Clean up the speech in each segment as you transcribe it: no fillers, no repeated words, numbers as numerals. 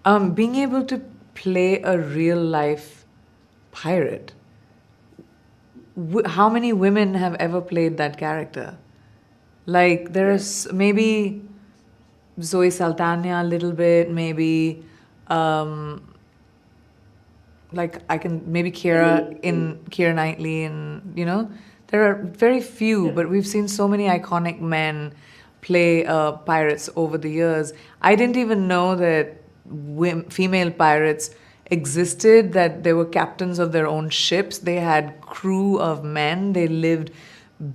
Being able to play a real life pirate. How many women have ever played that character? Like, there's maybe Zoe Saldana a little bit, maybe like I can maybe Keira Knightley, and there are very few, but we've seen so many iconic men play pirates over the years. I didn't even know that female pirates existed, that they were captains of their own ships. They had crew of men. They lived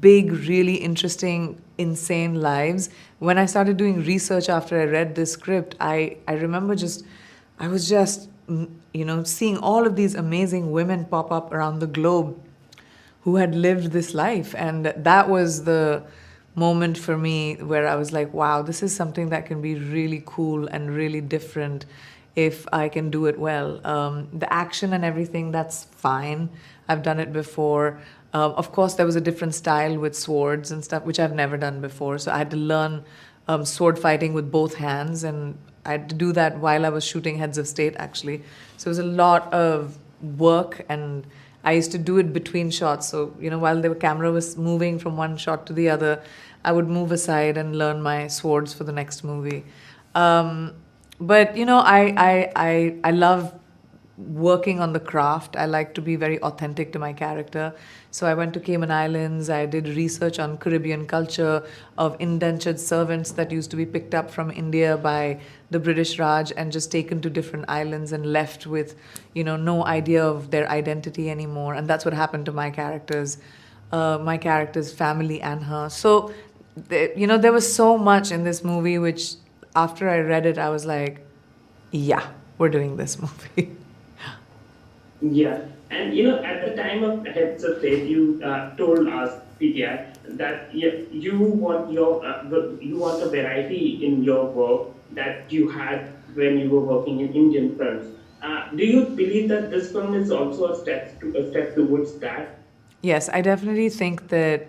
big, really interesting, insane lives. When I started doing research after I read this script, I remember I was just, seeing all of these amazing women pop up around the globe who had lived this life. And that was the moment for me where I was like, wow, this is something that can be really cool and really different if I can do it well. The action and everything, that's fine. I've done it before. Of course, there was a different style with swords and stuff, which I've never done before. So I had to learn sword fighting with both hands, and I had to do that while I was shooting Heads of State, actually. So it was a lot of work, and I used to do it between shots. So, while the camera was moving from one shot to the other, I would move aside and learn my swords for the next movie. But, I love working on the craft. I like to be very authentic to my character. So I went to Cayman Islands. I did research on Caribbean culture of indentured servants that used to be picked up from India by the British Raj and just taken to different islands and left with, no idea of their identity anymore. And that's what happened to my character's family and her. So, there was so much in this movie which, after I read it, I was like, yeah, we're doing this movie. Yeah, and at the time of Heads of State, you told us, PTI, that you want a variety in your work that you had when you were working in Indian films. Do you believe that this film is also a step towards that? Yes, I definitely think that,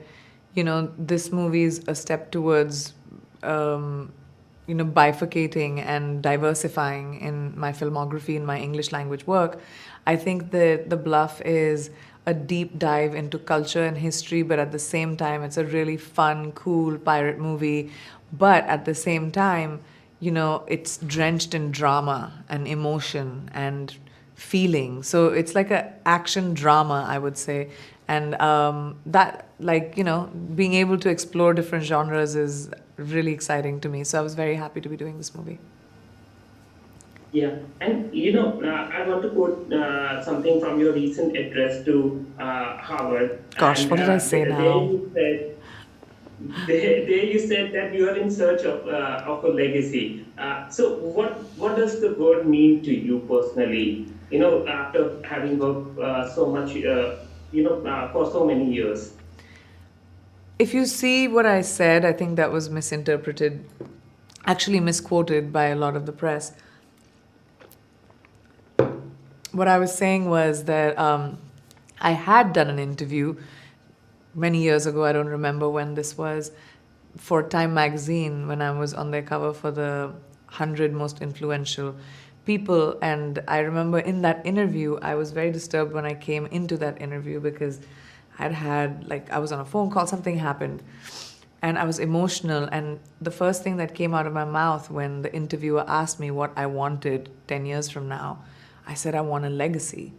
this movie is a step towards, bifurcating and diversifying in my filmography, in my English language work. I think that The Bluff is a deep dive into culture and history, but at the same time, it's a really fun, cool pirate movie. But at the same time, it's drenched in drama and emotion and feeling. So it's like a action drama, I would say. And that, being able to explore different genres is really exciting to me. So I was very happy to be doing this movie. Yeah, and I want to quote something from your recent address to Harvard. Gosh, And what did I say now? there you said that you are in search of a legacy. So what does the word mean to you personally? After having worked so much, for so many years. If you see what I said, I think that was misinterpreted, actually misquoted by a lot of the press. What I was saying was that I had done an interview many years ago, I don't remember when this was, for Time magazine, when I was on their cover for the 100 most influential people. And I remember in that interview, I was very disturbed when I came into that interview because I was on a phone call, something happened, and I was emotional. And the first thing that came out of my mouth when the interviewer asked me what I wanted 10 years from now, I said, I want a legacy.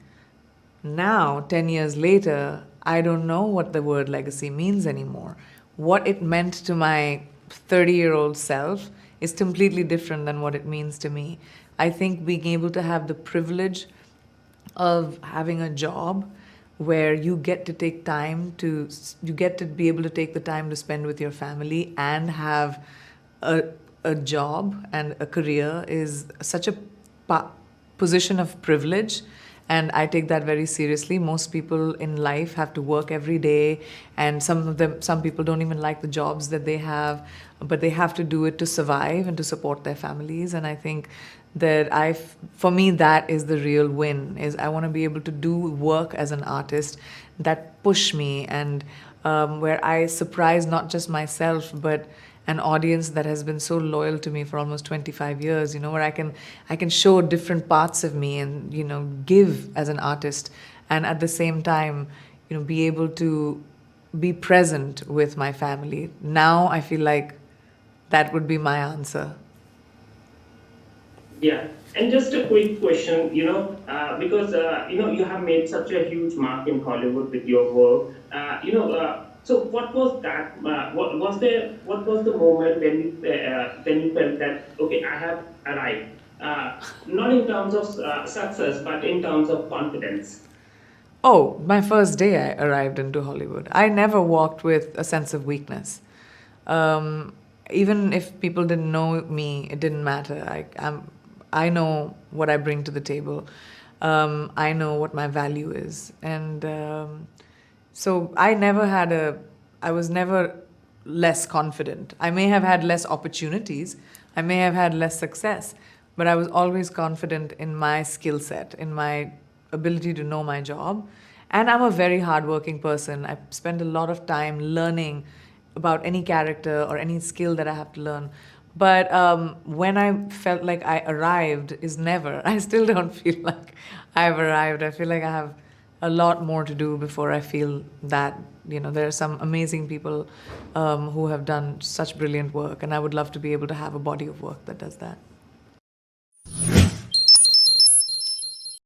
Now, 10 years later, I don't know what the word legacy means anymore. What it meant to my 30-year-old self is completely different than what it means to me. I think being able to have the privilege of having a job where you get to be able to take the time to spend with your family and have a job and a career is such a position of privilege, and I take that very seriously. Most people in life have to work every day, and some people don't even like the jobs that they have, but they have to do it to survive and to support their families. And I think that for me, that is the real win, is I want to be able to do work as an artist that push me, and where I surprise not just myself, but an audience that has been so loyal to me for almost 25 years, you know, where I can show different parts of me and, you know, give as an artist, and at the same time, you know, be able to be present with my family. Now I feel like that would be my answer. Yeah, and just a quick question, because you have made such a huge mark in Hollywood with your work. So what was that? What was there? What was the moment when you felt that okay, I have arrived? Not in terms of success, but in terms of confidence. Oh, my first day I arrived into Hollywood. I never walked with a sense of weakness. Um, Even if people didn't know me, it didn't matter. I know what I bring to the table. I know what my value is. And so I was never less confident. I may have had less opportunities, I may have had less success, but I was always confident in my skill set, in my ability to know my job. And I'm a very hardworking person. I spend a lot of time learning about any character or any skill that I have to learn. But when I felt like I arrived is never. I still don't feel like I've arrived. I feel like I have a lot more to do before I feel that, you know, there are some amazing people who have done such brilliant work, and I would love to be able to have a body of work that does that.